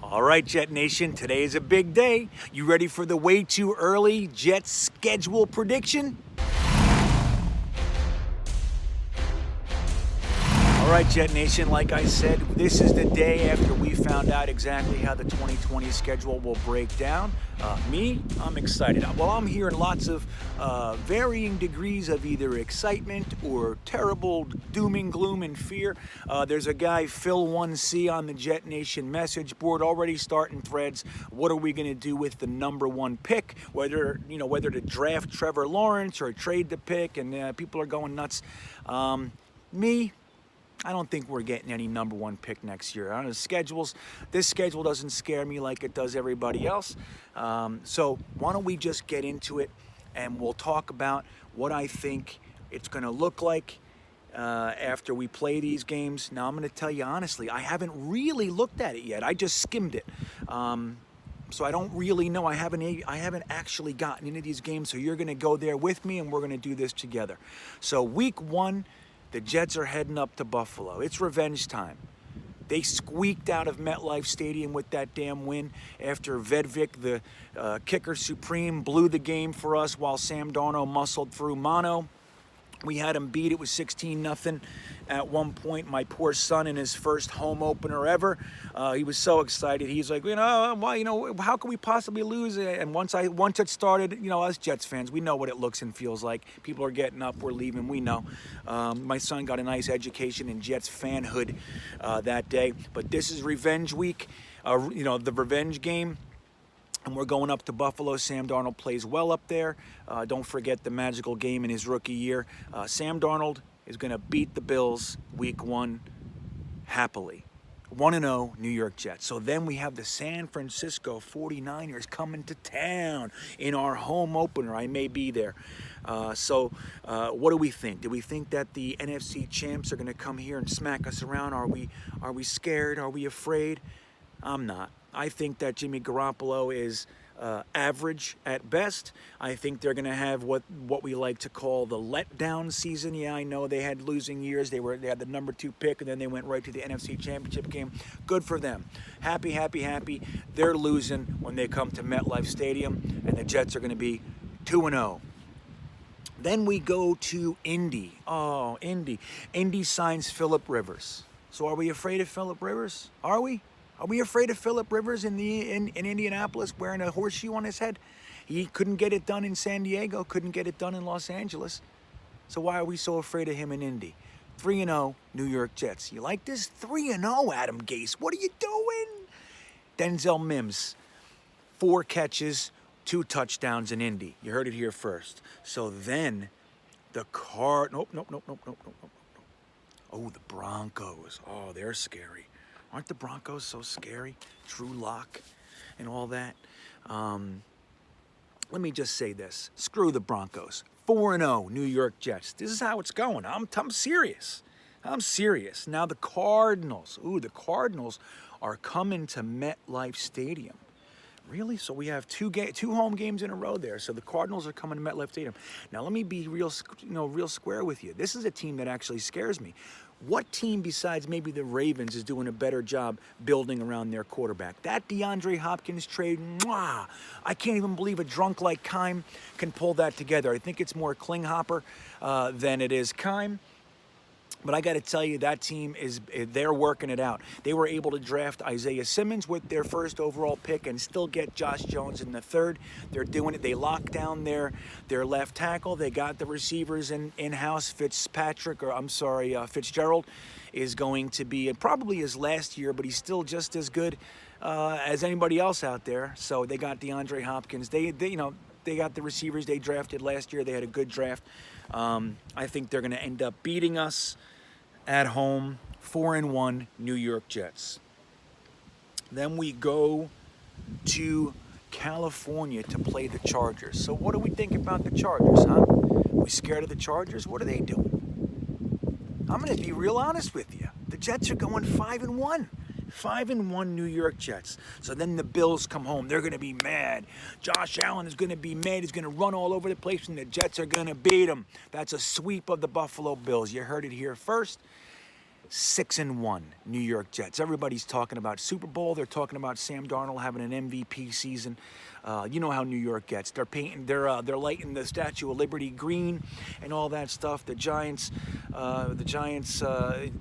All right, Jet Nation, today is a big day. You ready for the way too early Jets schedule prediction? All right, Jet Nation, like I said, this is the day after we found out exactly how the 2020 schedule will break down. I'm excited. Well, I'm hearing lots of varying degrees of either excitement or terrible doom and gloom and fear. There's a guy, Phil1C, on the Jet Nation message board already starting threads. What are we going to do with the number one pick? Whether to draft Trevor Lawrence or trade the pick, and people are going nuts. I don't think we're getting any number one pick next year. On the schedules, this schedule doesn't scare me like it does everybody else. So why don't we just get into it, and we'll talk about what I think it's going to look like after we play these games. Now, I'm going to tell you honestly, I haven't really looked at it yet. I just skimmed it. So I don't really know. I haven't actually gotten into these games, so you're going to go there with me, and we're going to do this together. So week one, the Jets are heading up to Buffalo. It's revenge time. They squeaked out of MetLife Stadium with that damn win after Vedvik, the kicker supreme, blew the game for us while Sam Darnold muscled through mono. We had him beat. It was 16-0 at one point. My poor son in his first home opener ever. He was so excited. He's like, how can we possibly lose? And once it started, us Jets fans, we know what it looks and feels like. People are getting up. We're leaving. We know. My son got a nice education in Jets fanhood that day. But this is revenge week. The revenge game. And we're going up to Buffalo. Sam Darnold plays well up there. Don't forget the magical game in his rookie year. Sam Darnold is going to beat the Bills week one happily. 1-0 New York Jets. So then we have the San Francisco 49ers coming to town in our home opener. I may be there. So what do we think? Do we think that the NFC champs are going to come here and smack us around? Are we scared? Are we afraid? I'm not. I think that Jimmy Garoppolo is average at best. I think they're going to have what we like to call the letdown season. Yeah, I know they had losing years. They had the number 2 pick, and then they went right to the NFC Championship game. Good for them. Happy. They're losing when they come to MetLife Stadium, and the Jets are going to be 2-0. Then we go to Indy. Oh, Indy. Indy signs Phillip Rivers. So are we afraid of Phillip Rivers? Are we? Are we afraid of Phillip Rivers in Indianapolis wearing a horseshoe on his head? He couldn't get it done in San Diego, couldn't get it done in Los Angeles. So why are we so afraid of him in Indy? 3-0 New York Jets. You like this? 3-0, Adam Gase. What are you doing? Denzel Mims, 4 catches, 2 touchdowns in Indy. You heard it here first. So then the Nope. Oh, the Broncos. Oh, they're scary. Aren't the Broncos so scary? Drew Lock and all that. Let me just say this. Screw the Broncos. 4-0 New York Jets. This is how it's going. I'm serious. I'm serious. Now the Cardinals. The Cardinals are coming to MetLife Stadium. Really? So we have two home games in a row there. So the Cardinals are coming to MetLife Stadium. Now let me be real square with you. This is a team that actually scares me. What team besides maybe the Ravens is doing a better job building around their quarterback? That DeAndre Hopkins trade, mwah! I can't even believe a drunk like Keim can pull that together. I think it's more Klinghopper than it is Keim. But I got to tell you, that team they're working it out. They were able to draft Isaiah Simmons with their first overall pick and still get Josh Jones in the 3rd. They're doing it. They locked down their left tackle. They got the receivers in-house. Fitzgerald is going to be probably his last year, but he's still just as good as anybody else out there. So they got DeAndre Hopkins. They got the receivers they drafted last year. They had a good draft. I think they're going to end up beating us at home. 4-1 New York Jets. Then we go to California to play the Chargers. So what do we think about the Chargers, huh? We scared of the Chargers? What are they doing? I'm going to be real honest with you. The Jets are going 5-1. 5-1 New York Jets. So then the Bills come home. They're going to be mad. Josh Allen is going to be mad. He's going to run all over the place, and the Jets are going to beat him. That's a sweep of the Buffalo Bills. You heard it here first. 6-1 New York Jets. Everybody's talking about Super Bowl. They're talking about Sam Darnold having an MVP season. You know how New York gets. They're painting. They're lighting the Statue of Liberty green and all that stuff. The Giants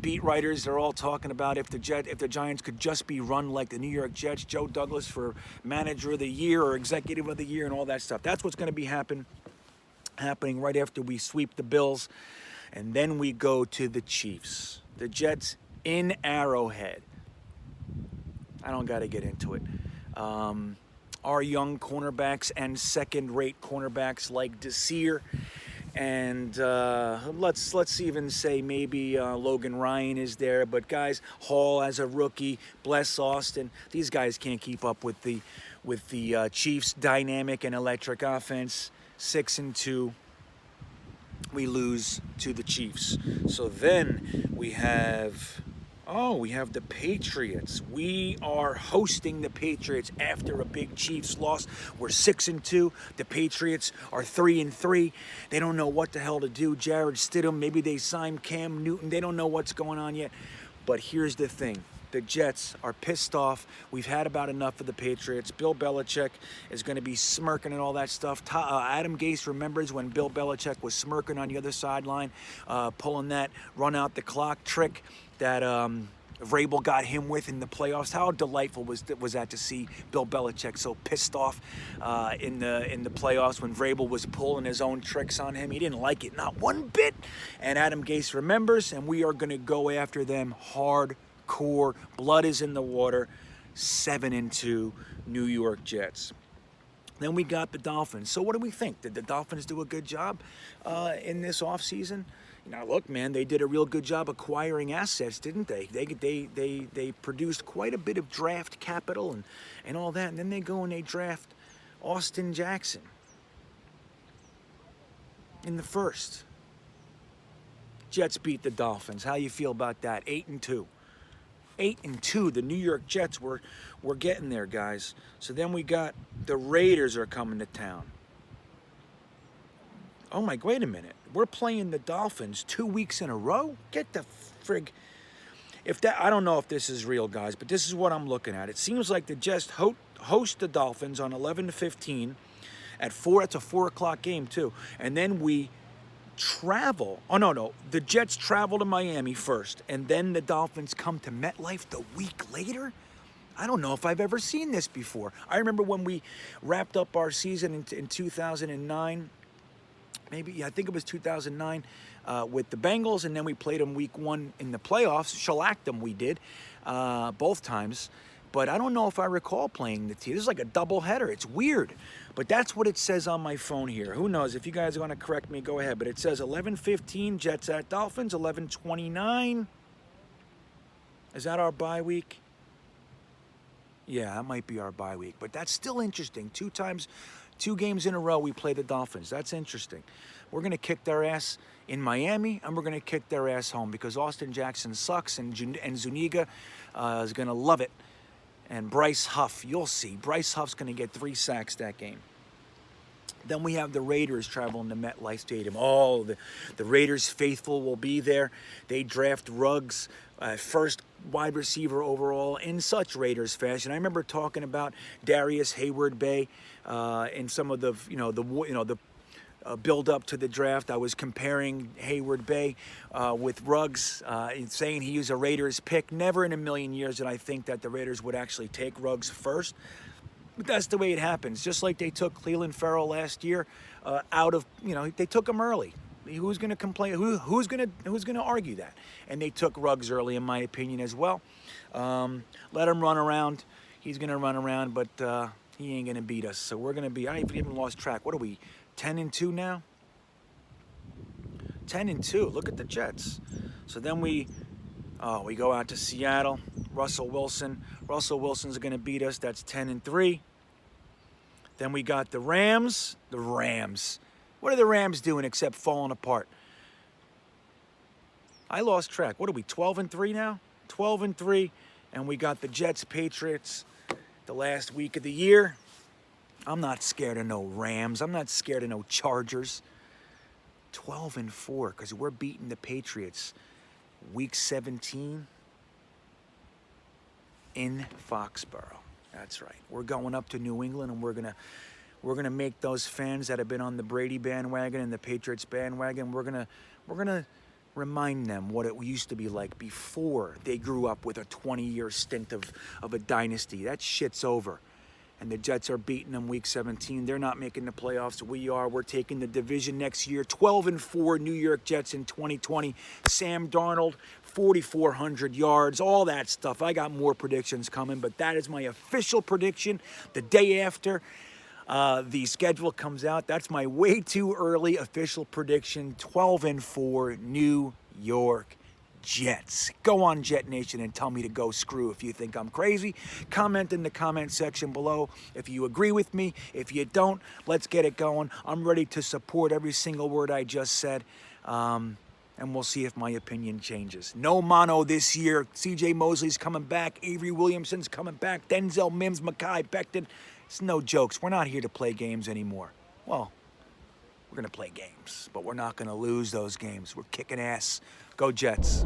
beat writers. They're all talking about if the Giants could just be run like the New York Jets. Joe Douglas for Manager of the Year or Executive of the Year and all that stuff. That's what's going to be happening right after we sweep the Bills, and then we go to the Chiefs. The Jets in Arrowhead. I don't got to get into it. Our young cornerbacks and second-rate cornerbacks like Desir, and let's even say maybe Logan Ryan is there. But guys, Hall as a rookie, bless Austin. These guys can't keep up with the Chiefs' dynamic and electric offense. 6-2. We lose to the Chiefs. So then we have the Patriots. We are hosting the Patriots after a big Chiefs loss. We're 6-2. The Patriots are 3-3. They don't know what the hell to do. Jared Stidham, maybe they signed Cam Newton. They don't know what's going on yet. But here's the thing. The Jets are pissed off. We've had about enough of the Patriots. Bill Belichick is going to be smirking and all that stuff. Adam Gase remembers when Bill Belichick was smirking on the other sideline, pulling that run out the clock trick that Vrabel got him with in the playoffs. How delightful was that to see Bill Belichick so pissed off in the playoffs when Vrabel was pulling his own tricks on him? He didn't like it, not one bit. And Adam Gase remembers, and we are going to go after them hard. Core, blood is in the water. 7-2 New York Jets. Then we got the Dolphins. So what do we think? Did the Dolphins do a good job in this offseason? Now look, man, they did a real good job acquiring assets, didn't they? They produced quite a bit of draft capital and all that, and then they go and they draft Austin Jackson in the first. Jets beat the Dolphins. How you feel about that? 8-2. 8-2. The New York Jets were getting there, guys. So then we got the Raiders are coming to town. Oh my, wait a minute. We're playing the Dolphins 2 weeks in a row? Get the frig. I don't know if this is real, guys, but this is what I'm looking at. It seems like the Jets host the Dolphins on 11-15 at 4. It's a 4 o'clock game too. And then we travel. Oh, no. The Jets travel to Miami first, and then the Dolphins come to MetLife the week later? I don't know if I've ever seen this before. I remember when we wrapped up our season in 2009, I think it was 2009, with the Bengals, and then we played them week 1 in the playoffs. Shellacked them, we did, both times. But I don't know if I recall playing the team. This is like a doubleheader. It's weird. But that's what it says on my phone here. Who knows? If you guys are going to correct me, go ahead. But it says 11-15, Jets at Dolphins, 11-29. Is that our bye week? Yeah, that might be our bye week. But that's still interesting. 2 games in a row we play the Dolphins. That's interesting. We're going to kick their ass in Miami, and we're going to kick their ass home because Austin Jackson sucks, and Zuniga is going to love it. And Bryce Huff, you'll see. Bryce Huff's going to get 3 sacks that game. Then we have the Raiders traveling to MetLife Stadium. Oh, the Raiders faithful will be there. They draft Ruggs, first wide receiver overall in such Raiders fashion. I remember talking about Darius Hayward-Bay in some of the build up to the draft. I was comparing Hayward-Bay with Ruggs, saying he was a Raiders pick. Never in a million years did I think that the Raiders would actually take Ruggs first. But that's the way it happens. Just like they took Cleveland Farrell last year they took him early. Who's going to complain? Who's going to argue that? And they took Ruggs early, in my opinion, as well. Let him run around. He's going to run around, but he ain't going to beat us. So we're going to be. I even lost track. What are we? 10-2 now. 10-2. Look at the Jets. So then we go out to Seattle. Russell Wilson's going to beat us. That's 10-3. Then we got the Rams. The Rams. What are the Rams doing except falling apart? I lost track. What are we, 12-3 now? 12-3. And we got the Jets, Patriots, the last week of the year. I'm not scared of no Rams. I'm not scared of no Chargers. 12-4 because we're beating the Patriots Week 17 in Foxborough. That's right. We're going up to New England, and we're gonna make those fans that have been on the Brady bandwagon and the Patriots bandwagon. We're gonna remind them what it used to be like before they grew up with a 20-year stint of a dynasty. That shit's over. And the Jets are beating them week 17. They're not making the playoffs. We are. We're taking the division next year. 12-4 New York Jets in 2020. Sam Darnold, 4,400 yards, all that stuff. I got more predictions coming, but that is my official prediction. The day after the schedule comes out, that's my way too early official prediction. 12-4 New York Jets. Go on, Jet Nation, and tell me to go screw if you think I'm crazy. Comment in the comment section below if you agree with me. If you don't, let's get it going. I'm ready to support every single word I just said. And we'll see if my opinion changes. No mono this year. C.J. Mosley's coming back. Avery Williamson's coming back. Denzel Mims, Mekhi Becton. It's no jokes. We're not here to play games anymore. Well, we're going to play games, but we're not going to lose those games. We're kicking ass. Go Jets.